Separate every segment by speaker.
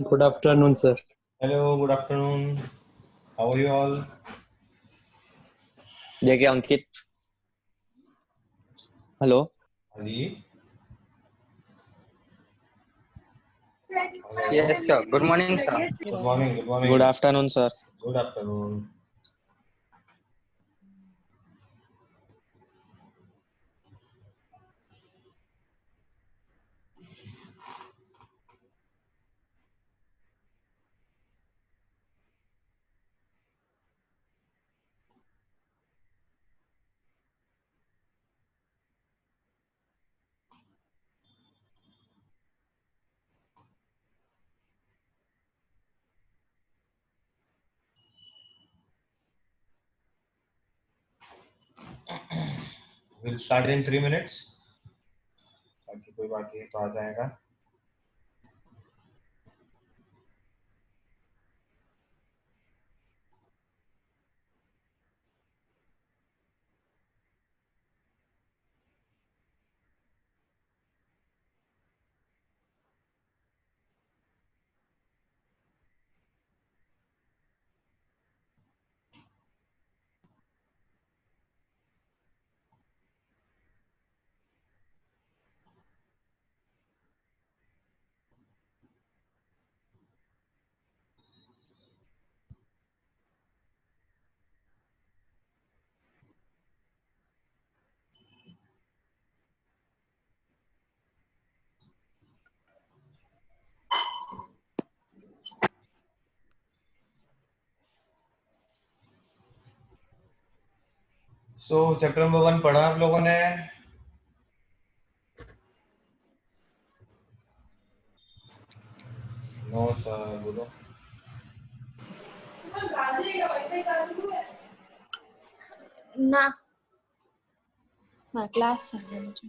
Speaker 1: Good afternoon, sir.
Speaker 2: Hello, good afternoon. How are you all?
Speaker 3: देखिए Ankit, hello.
Speaker 2: हाँ जी।
Speaker 3: Yes sir, good morning sir.
Speaker 2: Good morning. Good morning.
Speaker 3: Good afternoon sir.
Speaker 2: Good afternoon. We'll start in 3 minutes. बाकी कोई बाकी है तो आ जाएगा। So chapter number 1 पढ़ा आप लोगों ने? नो सर, बोलो।
Speaker 4: ना क्लास चल रहा है मुझे।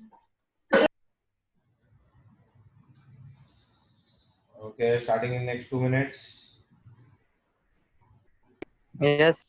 Speaker 2: Okay, starting in next 2 minutes.
Speaker 3: Yes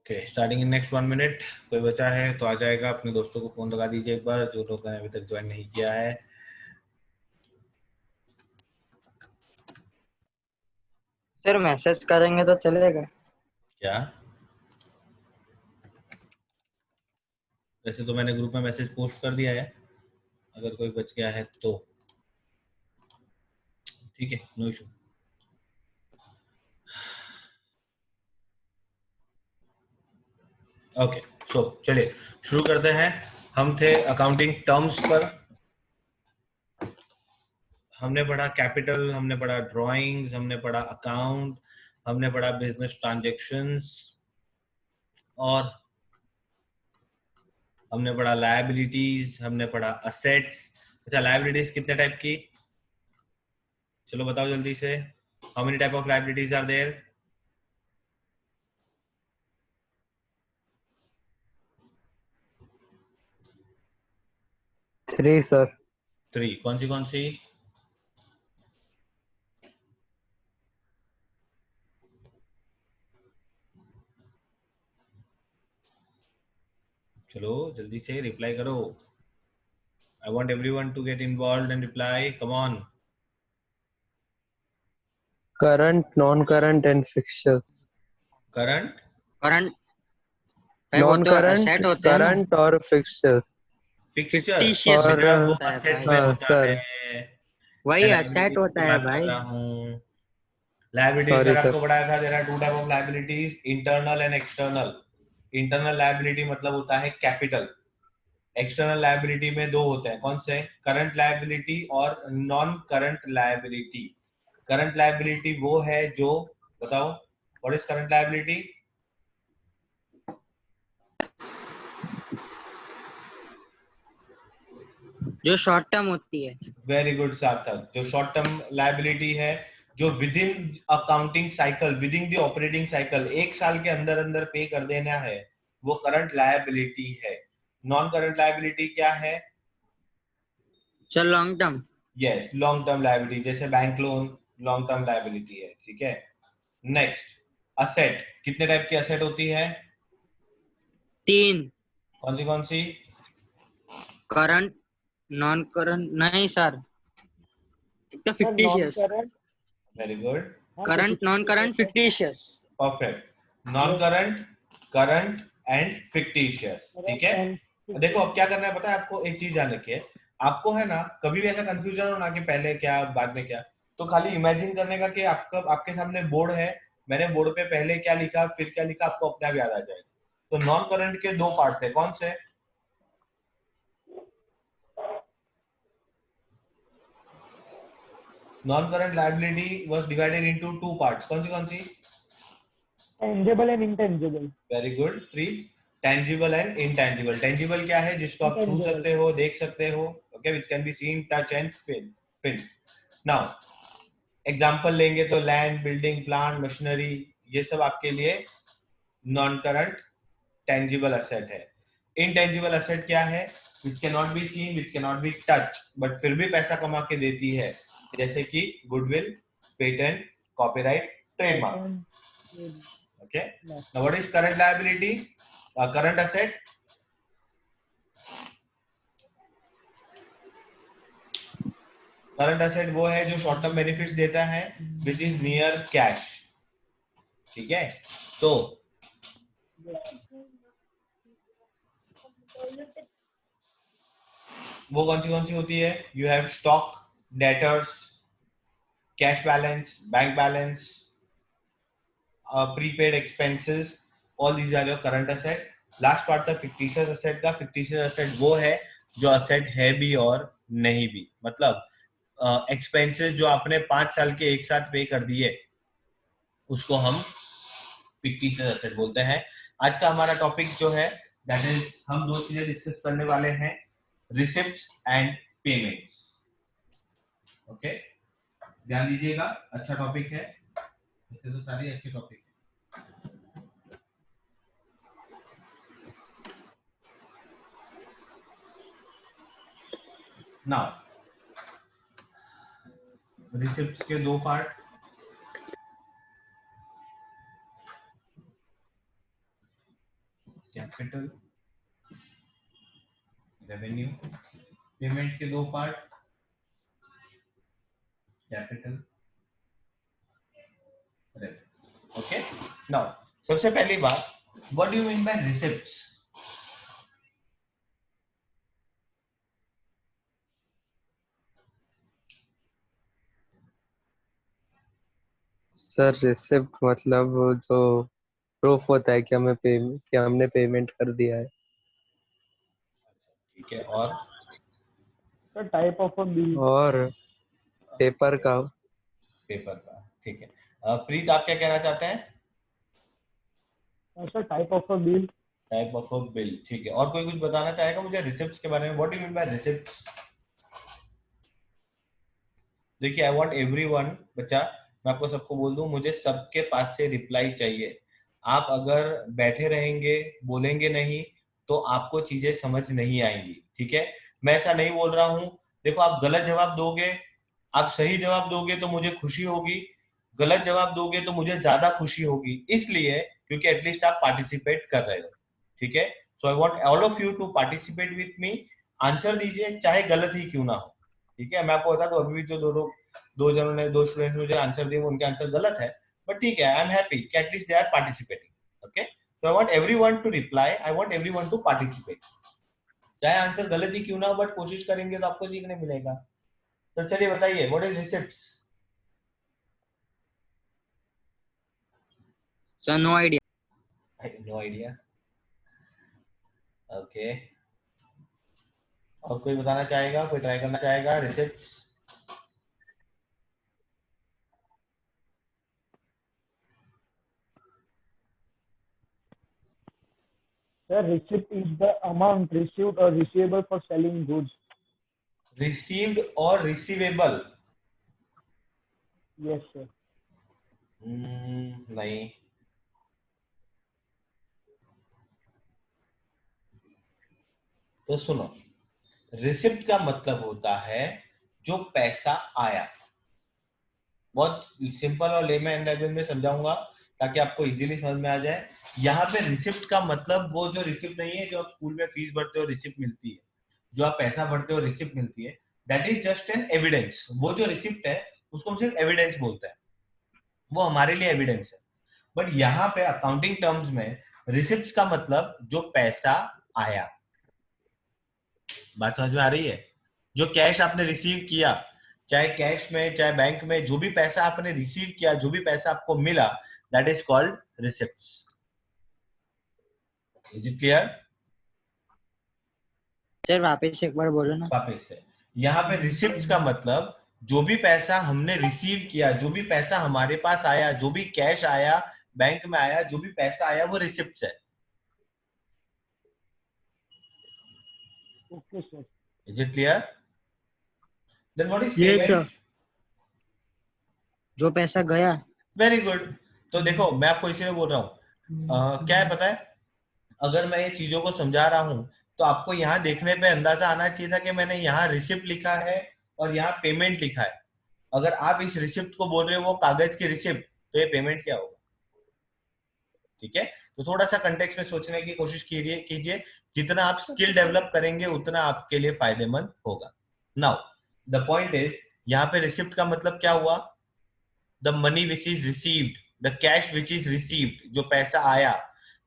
Speaker 2: Okay, starting in next 1 minute. कोई बचा है तो आ जाएगा। अपने दोस्तों को फोन लगा दीजिए एक बार, जो लोग ने अभी तक ज्वाइन नहीं किया है।
Speaker 3: सर, मैसेज करेंगे तो चलेगा?
Speaker 2: क्या? वैसे तो मैंने ग्रुप में मैसेज पोस्ट कर दिया है, अगर कोई बच गया है तो ठीक है, नो इशू। ओके, सो चलिए शुरू करते हैं। हम थे अकाउंटिंग टर्म्स पर। हमने पढ़ा कैपिटल, हमने पढ़ा ड्राइंग्स, हमने पढ़ा अकाउंट, हमने पढ़ा बिजनेस ट्रांजैक्शंस, और हमने पढ़ा लायबिलिटीज, हमने पढ़ा असेट्स। अच्छा, लायबिलिटीज कितने टाइप की? चलो बताओ जल्दी से। How many type of liabilities are there?
Speaker 1: Three, sir.
Speaker 2: 3। कौन सी? चलो जल्दी से रिप्लाई करो। I want everyone to get involved and reply. Come on.
Speaker 1: Current, non-current, and fixtures.
Speaker 2: Current,
Speaker 3: current भाई वो
Speaker 1: नॉन
Speaker 3: तो
Speaker 1: करंट,
Speaker 3: asset होते हैं ना।
Speaker 1: करंट और फिक्सचर्स।
Speaker 2: फिक्सचर
Speaker 3: Fictitious
Speaker 1: और
Speaker 2: बेटा वो
Speaker 3: होता है
Speaker 2: असेट
Speaker 3: भाई,
Speaker 2: में
Speaker 1: हाँ
Speaker 2: होता
Speaker 1: सर,
Speaker 2: है,
Speaker 3: वही
Speaker 2: मैं
Speaker 3: asset
Speaker 2: लायबिलिटीज की
Speaker 3: होता है
Speaker 2: बात कर
Speaker 3: भाई।
Speaker 2: रहा हूँ। लायबिलिटीज
Speaker 1: सॉरी
Speaker 2: मैंने
Speaker 1: सर।
Speaker 2: आपको पढ़ाया था, there are two type of liabilities, internal and external. Internal liability मतलब होता है कैपिटल। एक्सटर्नल लायबिलिटी में दो होते हैं, कौन से? करंट लायबिलिटी और non current liability. Current liability वो है जो, बताओ व्हाट इज करंट लायबिलिटी?
Speaker 3: जो शॉर्ट टर्म होती है।
Speaker 2: वेरी गुड सार्थक। जो शॉर्ट टर्म लायबिलिटी है, जो with in accounting cycle, with in the operating cycle, एक साल के अंदर अंदर पे कर देना है, वो करंट लायबिलिटी है। नॉन करंट लायबिलिटी क्या है?
Speaker 3: चल long term.
Speaker 2: Yes, long term liability, जैसे bank loan long term liability है, ठीक है। Next, asset. कितने टाइप की असेट होती है?
Speaker 3: 3।
Speaker 2: कौन सी?
Speaker 3: करंट, नॉन करंट नहीं सर, एक तो fictitious.
Speaker 2: Very good,
Speaker 3: current, non current, fictitious.
Speaker 2: Perfect. Non current, current and fictitious, ठीक है। देखो अब क्या करना है पता है आपको, एक चीज ध्यान रखिए। आपको है ना, कभी भी ऐसा कंफ्यूजन हो ना कि पहले क्या बाद में क्या, तो खाली इमेजिन करने का कि आपका आपके सामने बोर्ड है, मैंने बोर्ड पे पहले क्या लिखा फिर क्या लिखा, आपको अपने आप याद आ जाएगा। तो नॉन करंट के दो पार्ट थे, कौन से? Non current liability was divided into two parts, कौन सी?
Speaker 5: Tangible and intangible.
Speaker 2: Very good Preet. Tangible and intangible. Tangible क्या है? जिसको आप छू सकते हो, देख सकते हो, okay, which can be seen, touch and feel. Now example लेंगे तो लैंड, बिल्डिंग, प्लांट, मशीनरी, ये सब आपके लिए नॉन करंट टेंजिबल असेट है। इनटेंजिबल असेट क्या है? Which can not be seen, which can not be touch, but फिर भी पैसा कमा के देती है, जैसे कि goodwill, patent, copyright, trademark, okay. Now what is current liability, current asset? Current asset वो है जो शॉर्ट टर्म बेनिफिट्स देता है, विच इज नियर कैश, ठीक है। तो वो कौन सी होती है? You have stock, debtors, cash balance, bank balance, prepaid expenses, all these are your current asset. Last part था फिक्टिशियस असेट का। फिक्टिशियस असेट वो है जो असेट है भी और नहीं भी, मतलब एक्सपेंसेस जो आपने 5 साल के एक साथ पे कर दिए, उसको हम फिक्टिशियस एसेट बोलते हैं। आज का हमारा टॉपिक जो है, दैट इज, हम दो चीजें डिस्कस करने वाले हैं, रिसिप्ट्स एंड पेमेंट्स, ओके। ध्यान दीजिएगा, अच्छा टॉपिक है, वैसे तो सारे अच्छे टॉपिक है। नाउ रिसिप्ट्स के दो पार्ट, कैपिटल, रेवेन्यू। पेमेंट के दो part, capital, revenue, okay. Now सबसे पहली बात, what do you mean bye receipts?
Speaker 1: Sir receipt मतलब जो प्रूफ होता है कि हमने पेमेंट कर दिया है।
Speaker 2: ठीक है, और
Speaker 5: टाइप ऑफ अ बिल।
Speaker 1: और पेपर का।
Speaker 2: पेपर का, ठीक है। प्रीत आप क्या कहना चाहते हैं?
Speaker 5: Sir type of a bill.
Speaker 2: Type of a bill, ठीक है। और कोई कुछ बताना चाहेगा मुझे रिसिप्ट्स के बारे में? What do you mean bye receipts? देखिए, आई वांट एवरीवन, बच्चा, मैं आपको सबको बोल दूं, मुझे सबके पास से रिप्लाई चाहिए। आप अगर बैठे रहेंगे, बोलेंगे नहीं, तो आपको चीजें समझ नहीं आएंगी, ठीक है। मैं ऐसा नहीं बोल रहा हूं, देखो आप गलत जवाब दोगे, आप सही जवाब दोगे तो मुझे खुशी होगी, गलत जवाब दोगे तो मुझे ज्यादा खुशी होगी, इसलिए क्योंकि एटलीस्ट आप पार्टिसिपेट कर रहे हो, ठीक है। So I want all of you to participate with me. Answer दीजिए, चाहे गलत ही क्यों ना हो, ठीक है। मैं आपको बता दूं, अभी भी जो दो जनों ने, दो स्टूडेंट मुझे आंसर दिए, उनके आंसर गलत है, बट ठीक है, आई एम हैप्पी कि at least they are participating, okay. So I want everyone to reply. I want everyone to participate. चाहे आंसर गलत ही क्यों ना हो, बट कोशिश करेंगे तो आपको सीखने मिलेगा. तो चलिए बताइए, what is receipts?
Speaker 3: Sir no idea.
Speaker 2: No idea. Okay, और कोई बताना चाहेगा, कोई ट्राई करना चाहेगा? Receipts.
Speaker 5: Sir, receipt is the amount received or receivable for selling goods.
Speaker 2: Received और रिसीवेबल.
Speaker 5: Yes, sir.
Speaker 2: नहीं. तो सुनो, रिसिप्ट का मतलब होता है जो पैसा आया. बहुत सिंपल और लेमैन लैंग्वेज में समझाऊंगा ताकि आपको इजीली समझ में आ जाए. यहाँ पे रिसिप्ट का मतलब वो जो रिसिप्ट नहीं है जो आप स्कूल में फीस भरते हो रिसिप्ट मिलती है, जो आप पैसा भरते हो रिसिप्ट मिलती है, that is just an evidence. वो जो रिसिप्ट है उसको हम सिर्फ एविडेंस बोलते हैं, वो हमारे लिए एविडेंस है. बट यहाँ पे अकाउंटिंग टर्म्स में रिसिप्ट का मतलब जो पैसा आया. बात समझ में आ रही है? जो कैश आपने रिसीव किया, चाहे कैश में चाहे बैंक में, जो भी पैसा आपने रिसीव किया, जो भी पैसा आपको मिला, that is called receipts. Is it clear?
Speaker 3: Sir वापस एक बार बोलो ना.
Speaker 2: वापस से, यहाँ पे रिसिप्ट्स का मतलब जो भी पैसा हमने रिसीव किया, जो भी पैसा हमारे पास आया, जो भी कैश आया, बैंक में आया, जो भी पैसा आया, वो रिसिप्ट्स है.
Speaker 5: Okay, sir.
Speaker 2: Is it clear? Then what is
Speaker 3: yes
Speaker 2: payment?
Speaker 3: Sir. जो पैसा गया.
Speaker 2: Very good. तो देखो मैं आपको इसीलिए बोल रहा हूँ, क्या है पता है, अगर मैं ये चीजों को समझा रहा हूँ तो आपको यहाँ देखने पे अंदाजा आना चाहिए था कि मैंने यहाँ रिसिप्ट लिखा है और यहाँ पेमेंट लिखा है. अगर आप इस रिसिप्ट को बोल रहे हो वो कागज की रिसिप्ट, तो ये पेमेंट क्या होगा? ठीक है, तो थोड़ा सा कंटेक्स्ट में सोचने की कोशिश कीजिए. जितना आप स्किल डेवलप करेंगे उतना आपके लिए फायदेमंद होगा. नाउ द पॉइंट इज, यहाँ पे रिसिप्ट का मतलब क्या हुआ? The money which is received, the cash which is received, जो पैसा आया,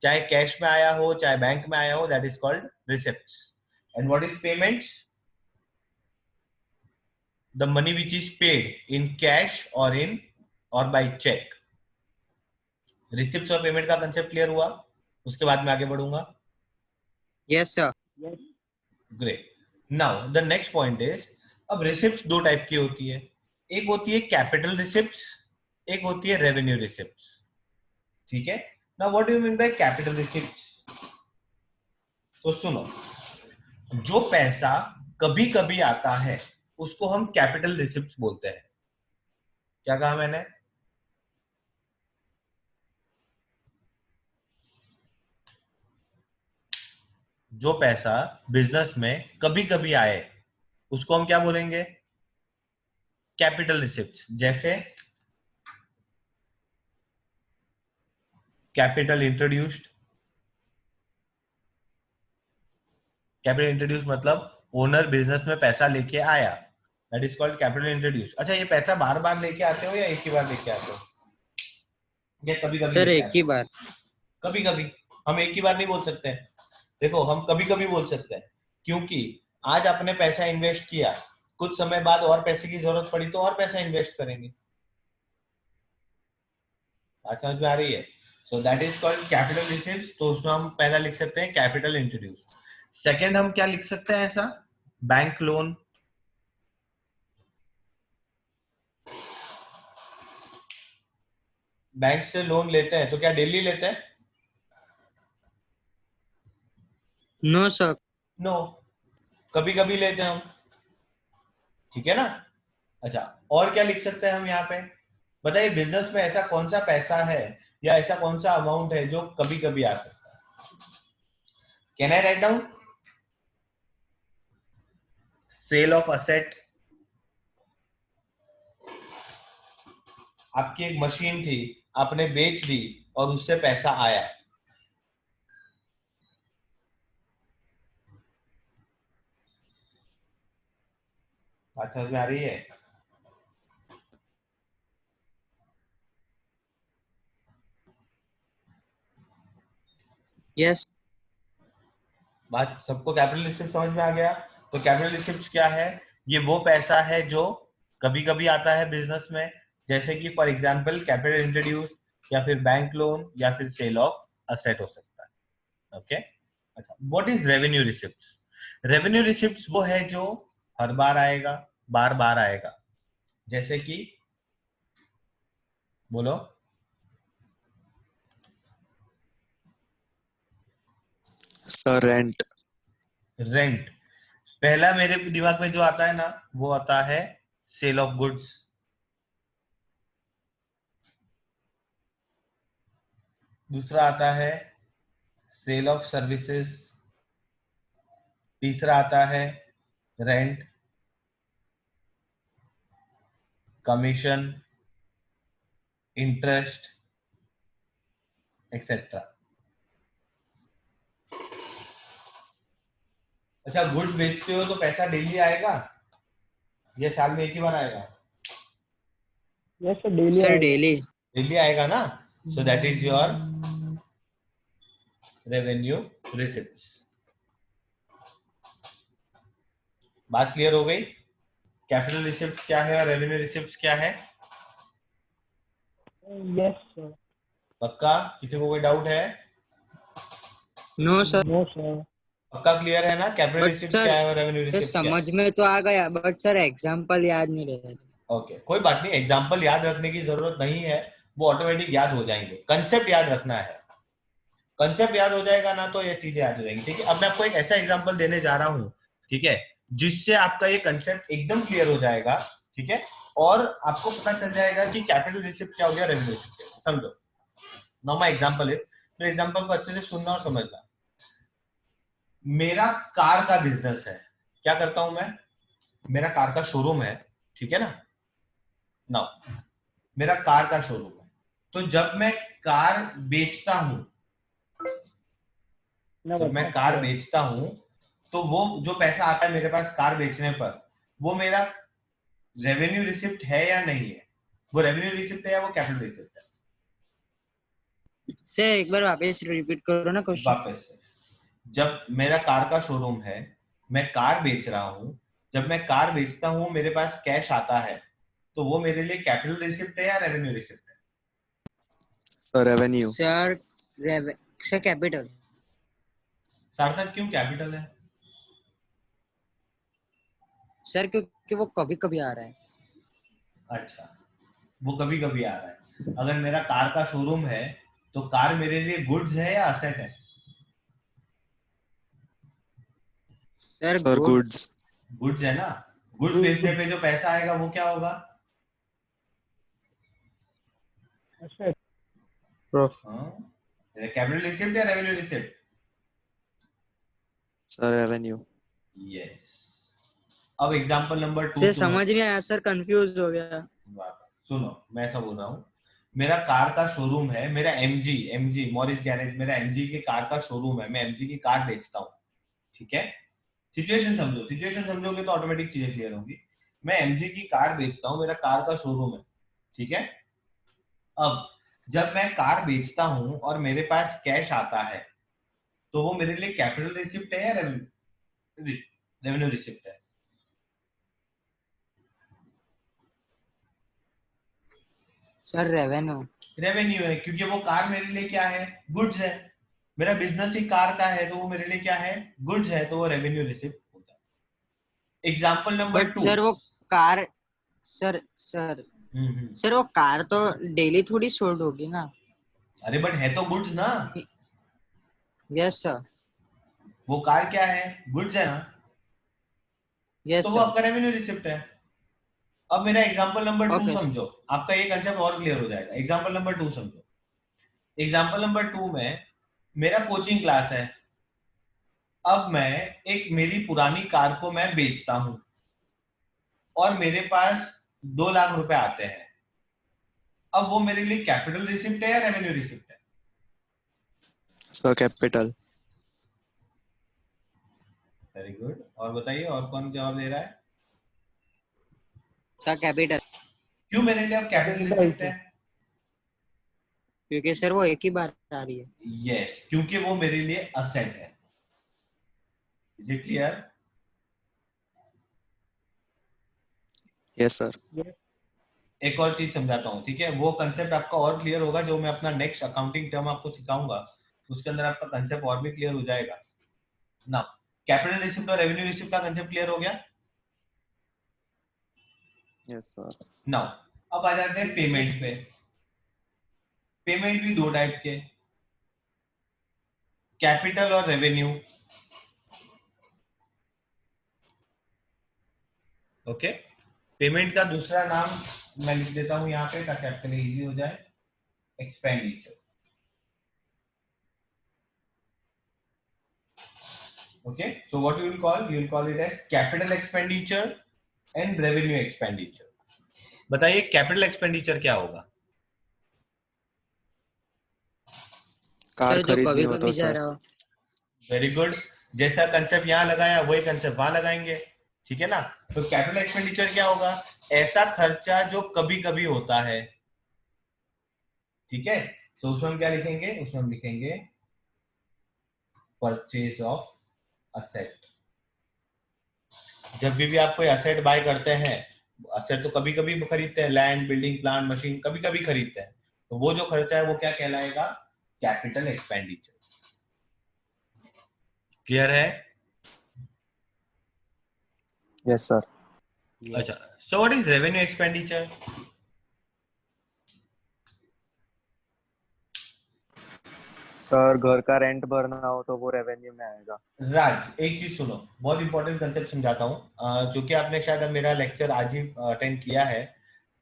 Speaker 2: चाहे कैश में आया हो चाहे बैंक में आया हो, that is called receipts. And what is payments? The money which is paid in cash और बाय चेक. रिसिप्ट्स और पेमेंट का कंसेप्ट क्लियर हुआ? उसके बाद में आगे बढ़ूंगा.
Speaker 3: Yes sir.
Speaker 5: Yes.
Speaker 2: Great. Now the next point is, अब रिसिप्ट्स दो टाइप की होती है. एक होती है कैपिटल रिसिप्ट्स, एक होती है रेवेन्यू रिसिप्ट्स. ठीक है. Now what do you mean by capital receipts? तो सुनो, जो पैसा कभी कभी आता है उसको हम कैपिटल रिसिप्ट्स बोलते हैं. क्या कहा मैंने? जो पैसा बिजनेस में कभी कभी आए उसको हम क्या बोलेंगे? Capital receipts. जैसे कैपिटल इंट्रोड्यूस्ड. कैपिटल इंट्रोड्यूस मतलब ओनर बिजनेस में पैसा लेके आया, that is called capital introduce. अच्छा, ये पैसा बार बार लेके आते हो या एक ही बार लेके आते हो? या कभी कभी?
Speaker 3: सर एक ही बार.
Speaker 2: कभी कभी. हम एक ही बार नहीं बोल सकते. देखो, हम कभी कभी बोल सकते हैं क्योंकि आज आपने पैसा इन्वेस्ट किया, कुछ समय बाद और पैसे की जरूरत पड़ी तो और पैसा इन्वेस्ट करेंगे. बात समझ में आ रही है? So that is called capital receipts. तो उसमें हम पहला लिख सकते हैं कैपिटल इंट्रोड्यूस. सेकेंड हम क्या लिख सकते हैं ऐसा? Bank loan. बैंक से लोन लेते हैं तो क्या डेली लेते हैं?
Speaker 3: No sir.
Speaker 2: नो, कभी कभी लेते हैं हम. ठीक है ना? अच्छा, और क्या लिख सकते हैं हम यहाँ पे? बताइए, बिजनेस में ऐसा कौन सा पैसा है या ऐसा कौन सा अमाउंट है जो कभी कभी आ सकता है? Can I write down? Sale of asset. आपकी एक मशीन थी, आपने बेच दी और उससे पैसा आया. बात समझ में आ रही है?
Speaker 3: यस
Speaker 2: बात सबको कैपिटल रिसिप्ट समझ में आ गया? तो कैपिटल रिसिप्ट क्या है? ये वो पैसा है जो कभी कभी आता है बिजनेस में, जैसे कि फॉर एग्जांपल कैपिटल इंट्रोड्यूस, या फिर बैंक लोन, या फिर सेल ऑफ असेट हो सकता है। ओके, अच्छा, what is revenue receipts? Revenue receipts वो है जो हर बार आएगा, बार बार आएगा, जैसे कि बोलो।
Speaker 6: Sir rent.
Speaker 2: रेंट पहला मेरे दिमाग में जो आता है ना, वो आता है सेल ऑफ गुड्स। दूसरा आता है सेल ऑफ सर्विसेज। तीसरा आता है रेंट, कमीशन, इंटरेस्ट एक्सेट्रा। अच्छा, गुड्स बेचते हो तो पैसा डेली आएगा या साल में एक ही बार आएगा?
Speaker 5: यस सर, डेली
Speaker 3: सर
Speaker 5: आएगा।
Speaker 3: डेली।
Speaker 2: डेली आएगा ना, so that is your revenue receipts. बात क्लियर हो गई? कैपिटल रिसिप्ट क्या है और रेवेन्यू रिसिप्ट्स क्या है?
Speaker 5: Yes sir.
Speaker 2: पक्का? किसी को कोई डाउट है?
Speaker 3: No sir.
Speaker 5: No sir.
Speaker 2: पक्का क्लियर है ना? कैपिटल
Speaker 3: बट
Speaker 2: रिसिप्ट
Speaker 3: सर,
Speaker 2: क्या है और रेवेन्यू
Speaker 3: सर
Speaker 2: रिसिप्ट क्या है?
Speaker 3: समझ में तो आ गया, बट सर एग्जांपल याद नहीं रहा।
Speaker 2: ओके, कोई बात नहीं, एग्जाम्पल याद रखने की जरूरत नहीं है, वो ऑटोमेटिक याद हो जाएंगे। कंसेप्ट याद रखना है, कंसेप्ट याद हो जाएगा ना तो ये चीजें याद हो जाएंगी। ठीक है, अब मैं आपको एक ऐसा एग्जांपल देने जा रहा हूँ, ठीक है, जिससे आपका ये कंसेप्ट एकदम क्लियर हो जाएगा। ठीक है, और आपको पता चल जाएगा कि कैपिटल रिसिप्ट क्या हो गया, रेवेन्यू रिसिप्ट क्या है। समझो, नाउ माय एग्जांपल इज, तो एग्जांपल को अच्छे से सुनना और समझना। मेरा कार का बिजनेस है। क्या करता हूं मैं? मेरा कार का शोरूम है, ठीक है ना। नाउ मेरा कार का शोरूम है, तो जब मैं कार बेचता हूं, जब मैं कार बेचता हूं, तो वो जो पैसा आता है मेरे पास कार बेचने पर, वो मेरा रेवेन्यू रिसिप्ट है या नहीं है? वो रेवेन्यू रिसिप्ट है या वो कैपिटल रिसिप्ट है?
Speaker 3: सर एक बार वापस रिपीट करो ना क्वेश्चन।
Speaker 2: वापस से, जब मेरा कार का शोरूम है, मैं कार बेच रहा हूं, जब मैं कार बेचता हूं मेरे पास कैश आता है, तो वो मेरे लिए कैपिटल रिसिप्ट है या रेवेन्यू रिसिप्ट है?
Speaker 6: Sir revenue.
Speaker 3: Sir sir capital.
Speaker 2: सार्थक क्यों कैपिटल है?
Speaker 3: सर क्योंकि वो कभी कभी आ रहा है।
Speaker 2: अच्छा, वो कभी कभी आ रहा है। अगर मेरा कार का शोरूम है, तो कार मेरे लिए गुड्स है या असेट है?
Speaker 6: Sir goods.
Speaker 2: गुड्स है ना। गुड्स बेचने पे जो पैसा आएगा वो क्या होगा? कैपिटल रिसिप्ट या revenue receipt?
Speaker 6: Sir revenue.
Speaker 2: Yes. अब एग्जांपल नंबर 2
Speaker 3: सर
Speaker 2: सुनो।
Speaker 3: समझ नहीं आया सर, कंफ्यूज हो गया।
Speaker 2: सुनो, मैं ऐसा बोल रहा हूँ, मेरा कार का शोरूम है, मेरा एमजी मॉरिस गैरेज, मेरा एमजी की कार का शोरूम है, मैं एमजी की कार बेचता हूँ। ठीक है, सिचुएशन समझो, सिचुएशन समझोगे तो ऑटोमेटिक चीजें क्लियर होंगी। मैं एमजी की कार बेचता हूँ, मेरा कार का शोरूम है, ठीक है। अब जब मैं कार बेचता हूं और मेरे पास कैश आता है, तो वो मेरे लिए कैपिटल रिसिप्ट है या रेवेन्यू रिसिप्ट है?
Speaker 3: Sir revenue.
Speaker 2: रेवेन्यू है, क्योंकि वो कार मेरे लिए क्या है? गुड्स है। मेरा बिजनेस ही कार का है, तो वो मेरे लिए क्या है? गुड्स है, तो वो रेवेन्यू रिसिप्ट होता है। Example number
Speaker 3: but
Speaker 2: 2।
Speaker 3: सर वो कार, सर सर वो कार तो डेली थोड़ी सोल्ड होगी ना।
Speaker 2: अरे बट है तो गुड्स ना।
Speaker 3: Yes sir.
Speaker 2: वो कार क्या है? गुड्स है ना,
Speaker 3: यस
Speaker 2: तो वो
Speaker 3: सर।
Speaker 2: आपका रेवेन्यू रिसिप्ट है। अब मेरा एग्जांपल नंबर 2
Speaker 3: ओके।
Speaker 2: समझो, आपका ये कंसेप्ट और क्लियर हो जाएगा। एग्जांपल नंबर 2 समझो। एग्जांपल नंबर 2 में मेरा कोचिंग क्लास है। अब मैं एक मेरी पुरानी कार को मैं बेचता हूं और मेरे पास 2 लाख रुपए आते हैं। अब वो मेरे लिए कैपिटल रिसिप्ट है या रेवेन्यू रिसिप्ट है?
Speaker 6: Sir capital.
Speaker 2: Very good. और बताइए, और कौन जवाब दे रहा है?
Speaker 3: Sir capital.
Speaker 2: क्यों मेरे लिए अब कैपिटल रिसिप्ट है?
Speaker 3: क्योंकि सर वो एक ही बार आ रही है।
Speaker 2: यस, क्योंकि वो मेरे लिए असेट है। Is it clear?
Speaker 6: Yes, sir.
Speaker 2: एक और चीज समझाता हूँ, ठीक है? वो कंसेप्ट आपका और क्लियर होगा जो मैं अपना नेक्स्ट अकाउंटिंग टर्म आपको सिखाऊंगा, उसके अंदर आपका कंसेप्ट और भी क्लियर हो जाएगा ना। कैपिटल रिसिप्ट और रेवेन्यू रिसिप्ट का कंसेप्ट क्लियर हो गया?
Speaker 6: Yes, sir.
Speaker 2: नाउ अब आ जाते हैं पेमेंट पे। पेमेंट भी दो टाइप के, कैपिटल और रेवेन्यू। ओके, पेमेंट का दूसरा नाम मैं लिख देता हूं यहाँ पे ताकि आपके लिए इजी हो जाए, expenditure. Okay, so what you will call it as capital expenditure and revenue expenditure. बताइए कैपिटल एक्सपेंडिचर क्या होगा?
Speaker 6: कार
Speaker 3: सर जो
Speaker 6: खरीदनी
Speaker 3: कभी
Speaker 6: हो
Speaker 3: कभी
Speaker 6: तो
Speaker 3: जा
Speaker 6: सर।
Speaker 3: रहा हो।
Speaker 2: वेरी गुड, जैसा कंसेप्ट यहाँ लगाया वही कंसेप्ट वहां लगाएंगे, ठीक है ना। तो कैपिटल एक्सपेंडिचर क्या होगा? ऐसा खर्चा जो कभी कभी होता है, ठीक है। तो उसमें हम क्या लिखेंगे? उसमें हम लिखेंगे परचेज ऑफ असेट। जब भी आप कोई असेट बाय करते हैं, असेट तो कभी कभी खरीदते हैं, लैंड, बिल्डिंग, प्लांट, मशीन कभी कभी खरीदते हैं, तो वो जो खर्चा है वो क्या कहलाएगा? Capital expenditure. क्लियर है?
Speaker 6: Yes, sir.
Speaker 2: अच्छा, so what is revenue expenditure?
Speaker 6: Sir घर का रेंट भरना हो तो वो रेवेन्यू में आएगा।
Speaker 2: राज, एक चीज सुनो, बहुत इंपॉर्टेंट कंसेप्ट समझाता हूँ, जो कि आपने शायद मेरा लेक्चर आज ही अटेंड किया है।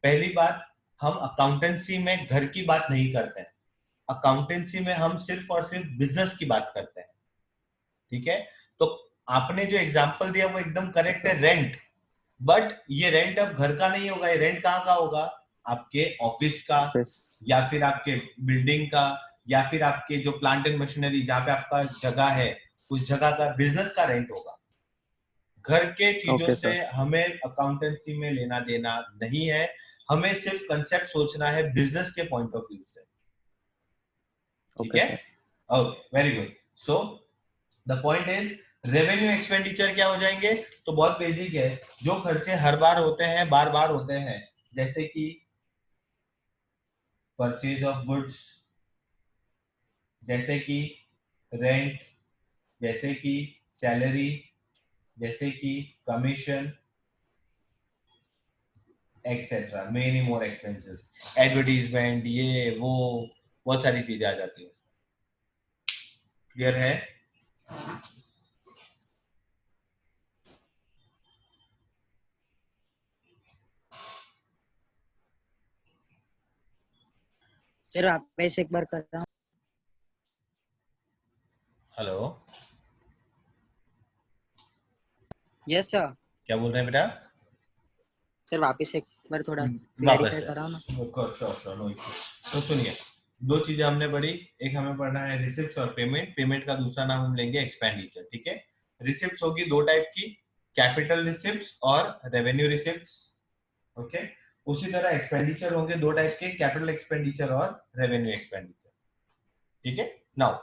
Speaker 2: पहली बात, हम अकाउंटेंसी में घर की बात नहीं करते हैं, अकाउंटेंसी में हम सिर्फ और सिर्फ बिजनेस की बात करते हैं, ठीक है। तो आपने जो एग्जांपल दिया वो एकदम करेक्ट है, रेंट। बट ये रेंट अब घर का नहीं होगा, ये रेंट कहाँ का होगा? आपके ऑफिस का,
Speaker 6: ऑफिस।
Speaker 2: या फिर आपके बिल्डिंग का, या फिर आपके जो प्लांट एंड मशीनरी जहाँ पे आपका जगह है, उस जगह का बिजनेस का रेंट होगा। घर के चीजों
Speaker 6: Okay,
Speaker 2: से
Speaker 6: sir.
Speaker 2: हमें अकाउंटेंसी में लेना देना नहीं है, हमें सिर्फ कंसेप्ट सोचना है बिजनेस के पॉइंट ऑफ व्यू से, ठीक
Speaker 6: Okay,
Speaker 2: है।
Speaker 6: sir.
Speaker 2: Okay, very good. So the point is, revenue expenditure क्या हो जाएंगे? तो बहुत बेसिक है, जो खर्चे हर बार होते हैं, बार बार होते हैं, जैसे कि परचेज ऑफ गुड्स, जैसे कि रेंट, जैसे कि सैलरी, जैसे कि commission, etcetera, many more expenses, advertisement, ये वो बहुत सारी चीजें आ जाती है। क्लियर है?
Speaker 3: सर वापस एक बार कर रहा हूँ।
Speaker 2: Hello,
Speaker 3: yes sir.
Speaker 2: क्या बोल रहे हैं बेटा?
Speaker 3: सर वापस एक बार थोड़ा
Speaker 2: वापस
Speaker 3: क्लैरिफाई कराओ ना।
Speaker 2: Sure, no issue. तो सुनिए, दो चीजें हमने पढ़ी, एक हमें पढ़ना है रिसिप्ट्स और पेमेंट। पेमेंट का दूसरा नाम हम लेंगे एक्सपेंडिचर, ठीक है। रिसिप्ट्स होगी दो टाइप की, कैपिटल रिसिप्ट्स और रेवेन्यू रिसिप्ट्स, ओके। उसी तरह एक्सपेंडिचर होंगे दो टाइप के, कैपिटल एक्सपेंडिचर और रेवेन्यू एक्सपेंडिचर, ठीक है। नाउ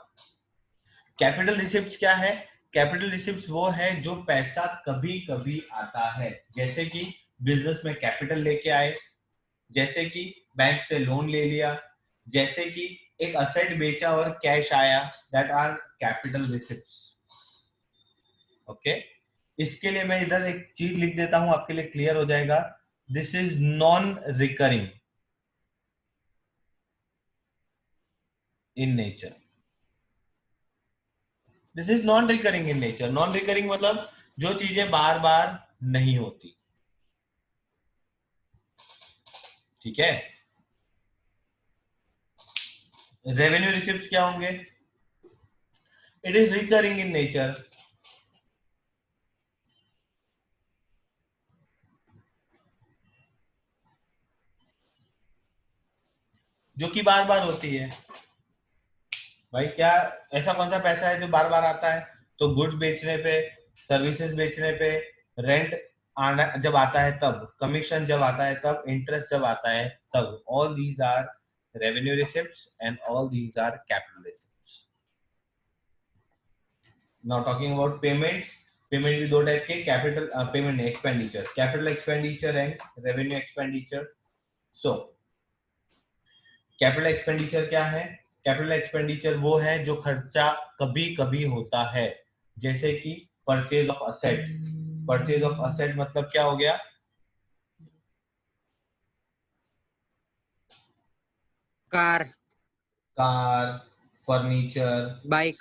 Speaker 2: कैपिटल रिसिप्ट्स क्या है? कैपिटल रिसिप्ट्स वो है जो पैसा कभी कभी आता है, जैसे कि बिजनेस में कैपिटल लेके आए, जैसे कि बैंक से लोन ले लिया, जैसे कि एक असेट बेचा और कैश आया, that are capital receipts, okay. इसके लिए मैं इधर एक चीज लिख देता हूं, आपके लिए क्लियर हो जाएगा। This is non recurring in nature. This is non recurring in nature. Non recurring मतलब जो चीजें बार बार नहीं होती, ठीक है। रेवेन्यू रिसिप्ट क्या होंगे? It is recurring in nature, जो कि बार बार होती है। भाई क्या ऐसा कौन सा पैसा है जो बार बार आता है? तो गुड्स बेचने पे, सर्विसेज बेचने पे, रेंट आना जब आता है तब, कमीशन जब आता है तब, इंटरेस्ट जब आता है तब, all these are revenue receipts, and all these are capital receipts. Now talking about payments, payment भी दो टाइप के, capital payment expenditure, capital expenditure and revenue expenditure. So capital expenditure क्या है? Capital expenditure वो है जो खर्चा कभी कभी होता है, जैसे कि purchase of asset. Purchase of asset मतलब क्या हो गया?
Speaker 3: Car,
Speaker 2: furniture,
Speaker 3: bike,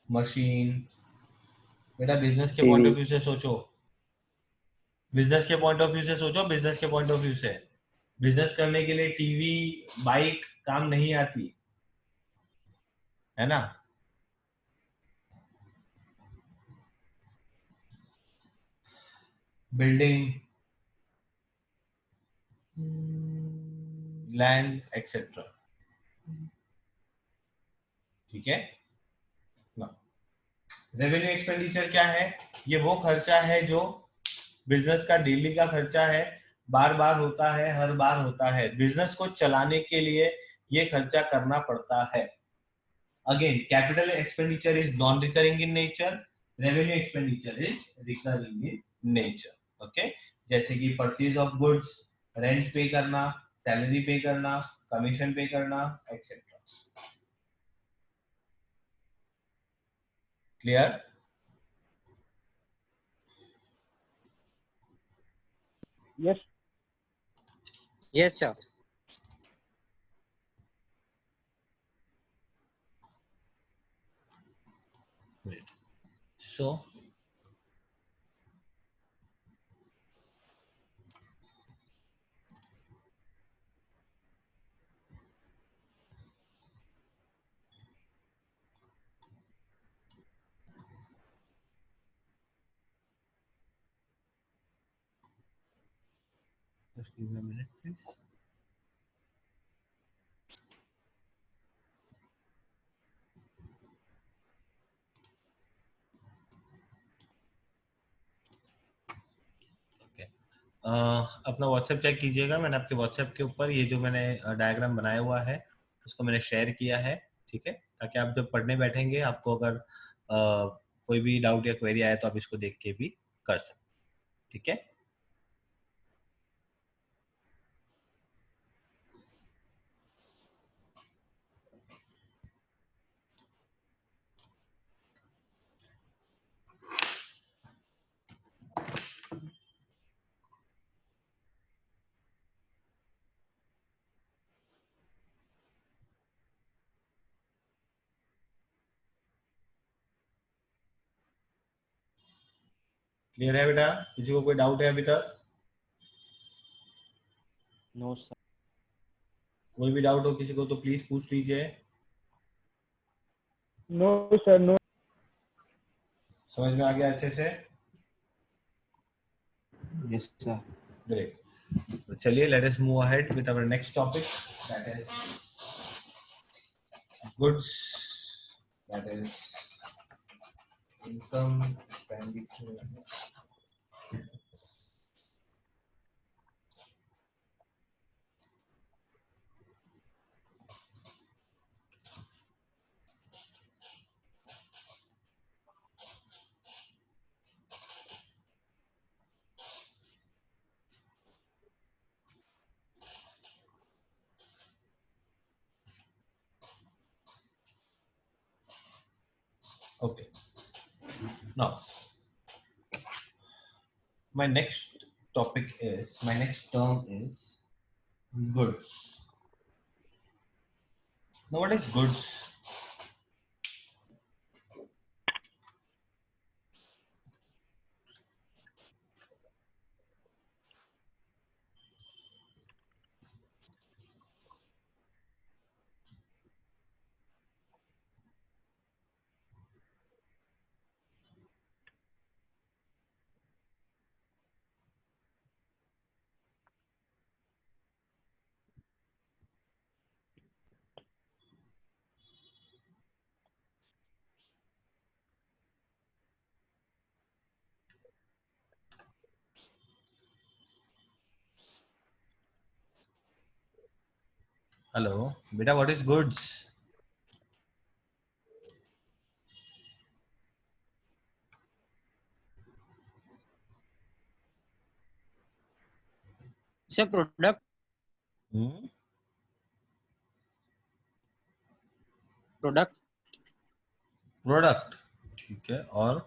Speaker 2: machine. बेटा बिजनेस के
Speaker 6: TV.
Speaker 2: पॉइंट ऑफ व्यू से सोचो, बिजनेस के पॉइंट ऑफ व्यू से सोचो, बिजनेस के पॉइंट ऑफ व्यू से. बिजनेस करने के लिए टीवी, बाइक काम नहीं आती है ना. Building, land etcetera. ठीक है ना. रेवेन्यू एक्सपेंडिचर क्या है? ये वो खर्चा है जो बिजनेस का डेली का खर्चा है, बार बार होता है, हर बार होता है. बिजनेस को चलाने के लिए ये खर्चा करना पड़ता है. Again capital expenditure is non recurring in nature, revenue expenditure is recurring in nature. Okay, जैसे कि परचेज ऑफ गुड्स, रेंट पे करना, सैलरी पे करना, कमीशन पे करना, etcetera. Clear?
Speaker 5: Yes.
Speaker 3: yes sir.
Speaker 2: So just give me a minute please. अपना WhatsApp check कीजिएगा. मैंने आपके व्हाट्सएप के ऊपर ये जो मैंने डायग्राम बनाया हुआ है उसको मैंने शेयर किया है. ठीक है, ताकि आप जब पढ़ने बैठेंगे आपको अगर कोई भी डाउट या क्वेरी आए तो आप इसको देख के भी कर सकते. ठीक है. क्लियर है बेटा? किसी को कोई डाउट है अभी तक?
Speaker 6: No sir.
Speaker 2: कोई भी डाउट हो किसी को तो प्लीज पूछ लीजिए.
Speaker 5: No, sir. No.
Speaker 2: समझ में आ गया अच्छे से?
Speaker 6: Yes sir.
Speaker 2: ग्रेट. तो चलिए let us move ahead with our next topic, that is goods, that is income expenditure. Okay. Now, my next term is goods. Now, what is goods? Hello बेटा, what is goods?
Speaker 3: Sir product product
Speaker 2: product, ठीक है। और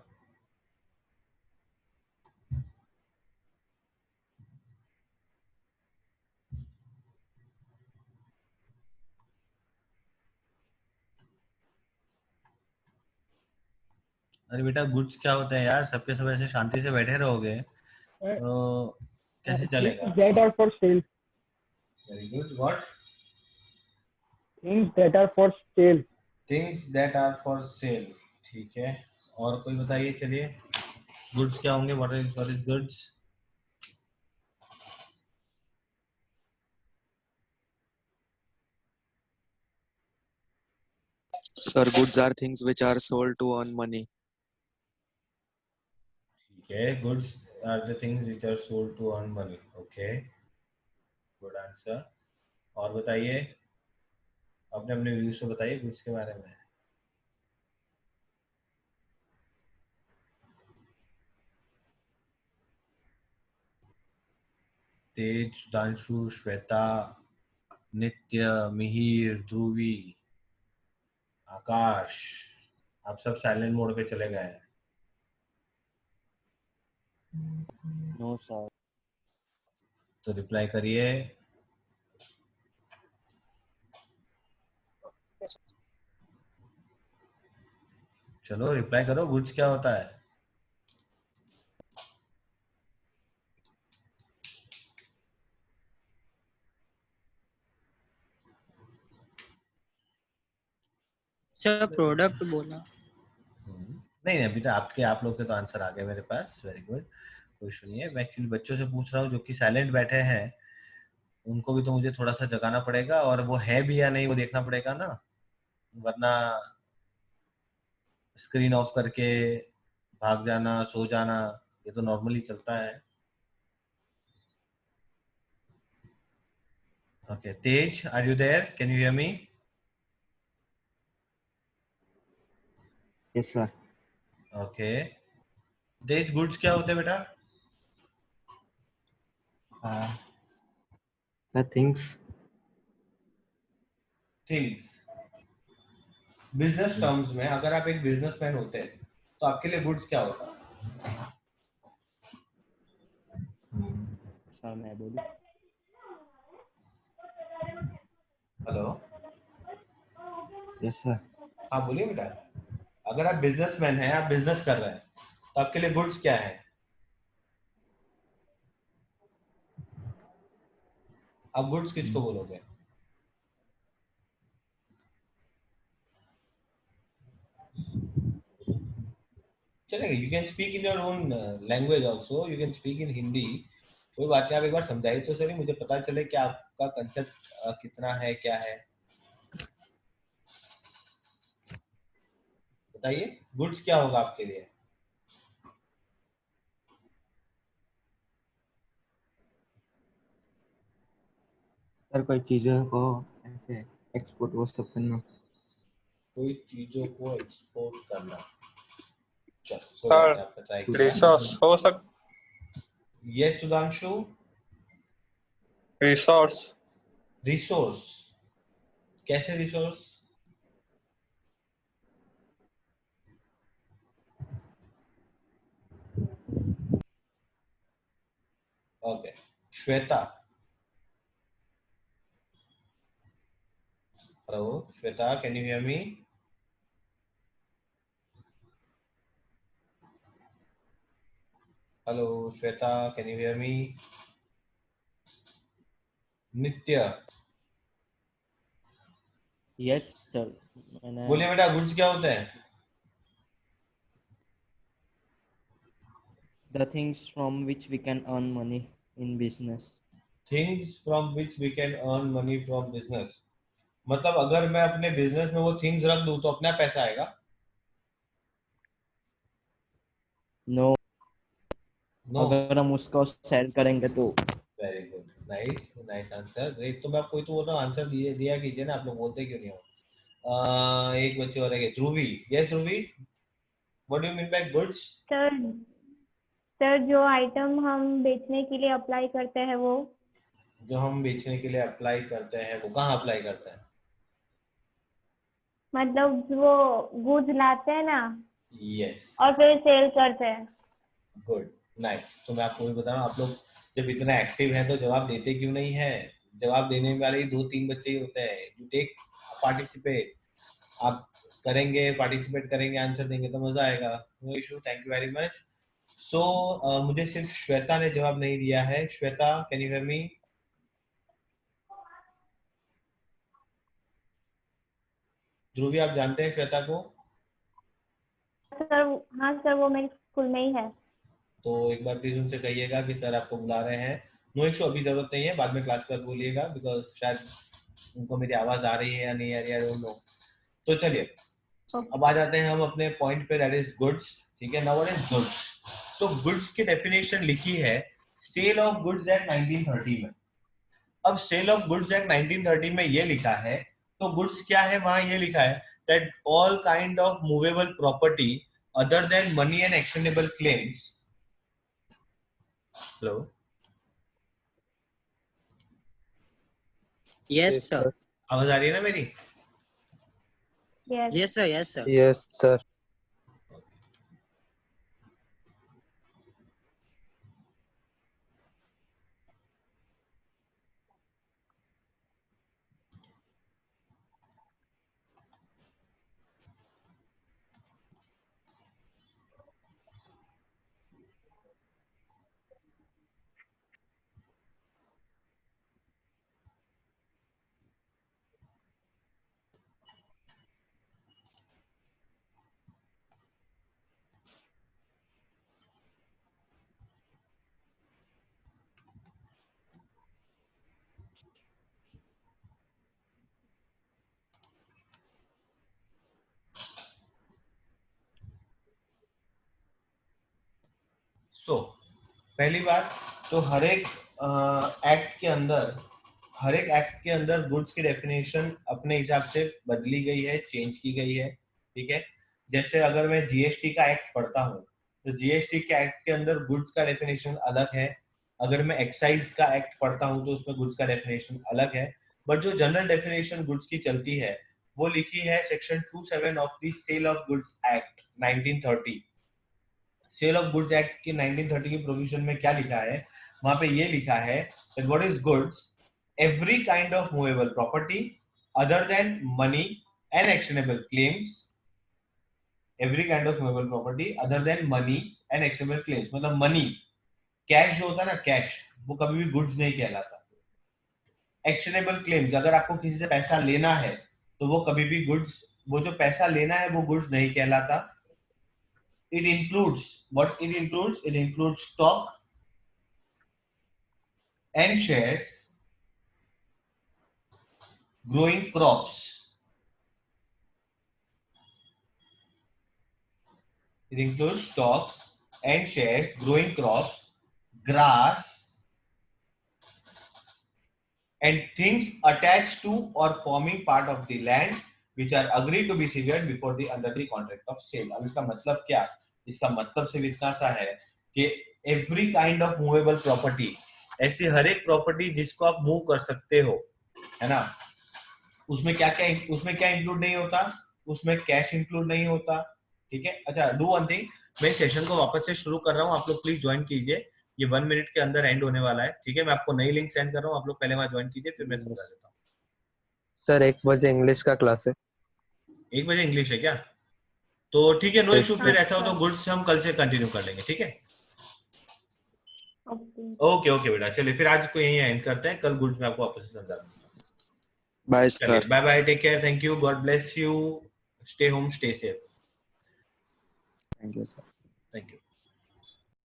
Speaker 2: अरे बेटा, goods क्या होता है यार? सबके सब ऐसे शांति से बैठे रहोगे तो कैसे चलेगा?
Speaker 5: Things that are for sale.
Speaker 2: Very good. What?
Speaker 5: Things that are for sale.
Speaker 2: Things that are for sale, ठीक है। और कोई बताइए, चलिए। गुड्स क्या होंगे? What is goods?
Speaker 6: Sir, goods are things which are sold to earn money.
Speaker 2: ठीक है, goods are the things which are sold to earn money. Okay, good answer. और बताइए, अपने अपने व्यूज को बताइए गुड्स के बारे में। तेज, सुधांशु, श्वेता, नित्य, मिहिर, ध्रुवी, आकाश, आप सब साइलेंट मोड पे चले गए हैं।
Speaker 6: No, sir.
Speaker 2: तो रिप्लाई करिए। चलो रिप्लाई करो, गुड्स क्या होता है?
Speaker 3: सर प्रोडक्ट बोला।
Speaker 2: नहीं, अभी तो आप लोग के तो आंसर आ गए मेरे पास। वेरी गुड, कोई इशू नहीं है। मैं एक्चुअली बच्चों से पूछ रहा हूँ जो कि साइलेंट बैठे हैं, उनको भी तो मुझे थोड़ा सा जगाना पड़ेगा, और वो है भी या नहीं वो देखना पड़ेगा ना, वरना स्क्रीन ऑफ करके भाग जाना, सो जाना, ये तो नॉर्मली चलता है। Okay, Tej, are you there? Can you hear me?
Speaker 6: Yes, sir.
Speaker 2: Okay, Tej, goods क्या होते हैं बेटा?
Speaker 6: The things.
Speaker 2: Things. Business terms में अगर आप एक बिजनेसमैन होते हैं तो आपके लिए गुड्स क्या होता है?
Speaker 6: Sir, मैं बोलूं?
Speaker 2: Hello,
Speaker 6: Yes, sir.
Speaker 2: हाँ बोलिए बेटा। अगर आप बिजनेसमैन हैं, आप बिजनेस कर रहे हैं, तो आपके लिए गुड्स क्या है? आप गुड्स किसको बोलोगे? चलेगा, you can speak in your own language also, you can speak in Hindi, कोई बात नहीं। आप एक बार समझाइए तो सही, मुझे पता चले कि आपका कंसेप्ट कितना है, क्या है। बताइए, गुड्स क्या होगा आपके लिए?
Speaker 6: सर, कोई चीजों को ऐसे एक्सपोर्ट वो सब करना।
Speaker 2: कोई चीजों को एक्सपोर्ट करना। चलो कोई बात
Speaker 7: सर
Speaker 2: नहीं, आपने ट्राई
Speaker 7: रिसोर्स
Speaker 2: किया।
Speaker 7: हो सक
Speaker 2: ये सुधांशु,
Speaker 7: रिसोर्स
Speaker 2: रिसोर्स, कैसे resource? Okay, Shweta. Hello Shweta, can you hear me? Hello Shweta, can you hear मी? नित्य,
Speaker 8: यस सर। मैंने
Speaker 2: बोलिए बेटा, गुड्स क्या होते हैं?
Speaker 8: The things from which we can earn money in business.
Speaker 2: Things from which we can earn money from business. मतलब अगर मैं अपने बिजनेस में वो थिंग्स रख दूं तो अपना पैसा आएगा?
Speaker 8: No,
Speaker 2: no.
Speaker 8: अगर हम उसको सेल करेंगे तो।
Speaker 2: Very good, nice nice answer, great. तो मैं आपको तो बोल रहा हूँ आंसर दिया कीजिए ना, आप लोग बोलते क्यों नहीं हो? एक बच्चे और है, Dhruvi. Yes Dhruvi, what do you mean by goods?
Speaker 7: Sir sir जो आइटम हम बेचने के लिए अप्लाई करते हैं वो।
Speaker 2: जो हम बेचने के लिए अप्लाई करते हैं वो कहाँ अप्लाई करते हैं?
Speaker 7: मतलब वो गुड्स लाते हैं ना
Speaker 2: यस,
Speaker 7: और फिर सेल करते हैं।
Speaker 2: Good, nice. तो मैं आपको भी बता रहा हूँ, आप लोग जब इतना एक्टिव हैं तो जवाब देते क्यों नहीं है? जवाब देने वाले 2-3 बच्चे ही होते हैं। यू टेक पार्टिसिपेट, आप करेंगे, पार्टिसिपेट करेंगे, आंसर देंगे तो मजा आएगा। No issue, thank you very much. So मुझे सिर्फ श्वेता ने जवाब नहीं दिया है। Shweta, can you hear me? Dhruvi, आप जानते हैं श्वेता को?
Speaker 7: सर हाँ सर, वो मेरे स्कूल में ही है।
Speaker 2: तो एक बार प्लीज उनसे कहिएगा कि सर आपको बुला रहे हैं। नो इशू, अभी जरूरत नहीं है, बाद में क्लास के बाद बोलिएगा, बिकॉज शायद उनको मेरी आवाज आ रही है या नहीं आ रही है, आई डोंट नो। तो चलिए अब आ जाते हैं हम अपने पॉइंट पे, दैट इज गुड्स। ठीक है, नाउ व्हाट इज गुड्स? तो गुड्स की डेफिनेशन लिखी है सेल ऑफ गुड्स एक्ट 1930 में। अब सेल ऑफ गुड्स एक्ट 1930 में ये लिखा है, तो गुड्स क्या है वहां ये लिखा है that all kind of movable property other than money and actionable claims. Hello,
Speaker 3: yes sir.
Speaker 2: आवाज आ रही है ना मेरी?
Speaker 7: Yes
Speaker 3: yes sir. Yes sir.
Speaker 1: Yes sir.
Speaker 2: So पहली बात तो हर एक एक्ट के अंदर गुड्स की डेफिनेशन अपने हिसाब से बदली गई है, चेंज की गई है। ठीक है, जैसे अगर मैं जीएसटी का एक्ट पढ़ता हूँ तो जीएसटी के एक्ट के अंदर गुड्स का डेफिनेशन अलग है। अगर मैं एक्साइज का एक्ट पढ़ता हूँ तो उसमें गुड्स का डेफिनेशन अलग है। बट जो जनरल डेफिनेशन गुड्स की चलती है वो लिखी है section 27 of the sale of goods act 1930। Sale of goods act की 1930 की प्रोविजन में क्या लिखा है? वहां पे ये लिखा है that what is goods, every kind of movable property other than money and actionable claims, every kind of movable property other than money and actionable claims। मतलब मनी, कैश जो होता है ना, कैश, वो कभी भी गुड्स नहीं कहलाता। एक्शनेबल क्लेम्स, अगर आपको किसी से पैसा लेना है तो वो कभी भी गुड्स, वो जो पैसा लेना है वो गुड्स नहीं कहलाता। It includes what it includes? It includes stock and shares, growing crops. It includes stocks and shares, growing crops, grass, and things attached to or forming part of the land which are agreed to be severed before the under the contract of sale। अब इसका मतलब क्या? इसका मतलब सिर्फ इतना सा है कि every kind of movable property, ऐसी हर एक प्रॉपर्टी जिसको आप मूव कर सकते हो, है ना, उसमें क्या इंक्लूड नहीं होता? उसमें कैश इंक्लूड नहीं होता। ठीक है, अच्छा, डू वन थिंग, मैं सेशन को वापस से शुरू कर रहा हूँ, आप लोग प्लीज ज्वाइन कीजिए, ये 1 मिनट के अंदर एंड होने वाला है। ठीक है, मैं आपको नई लिंक सेंड कर रहा हूँ, आप लोग पहले वहां ज्वाइन कीजिए, फिर मैं समझा देता हूँ।
Speaker 1: सर 1 बजे इंग्लिश का क्लास है।
Speaker 2: 1 बजे इंग्लिश है क्या? तो ठीक है, नो इशू, फिर ऐसा हो तो
Speaker 7: अच्छा।
Speaker 2: गुड्स हम कल से कंटिन्यू कर लेंगे। ठीक है,
Speaker 7: ओके
Speaker 2: ओके ओके बेटा, चलिए फिर आज को यही एंड करते हैं, कल गुड्स में आपको वापस से समझा दूंगा।
Speaker 6: बाय
Speaker 2: चलिए,
Speaker 6: sir.
Speaker 2: Bye bye, take care, thank you, God bless you, stay home, stay safe.
Speaker 6: Thank you sir.
Speaker 2: Thank you.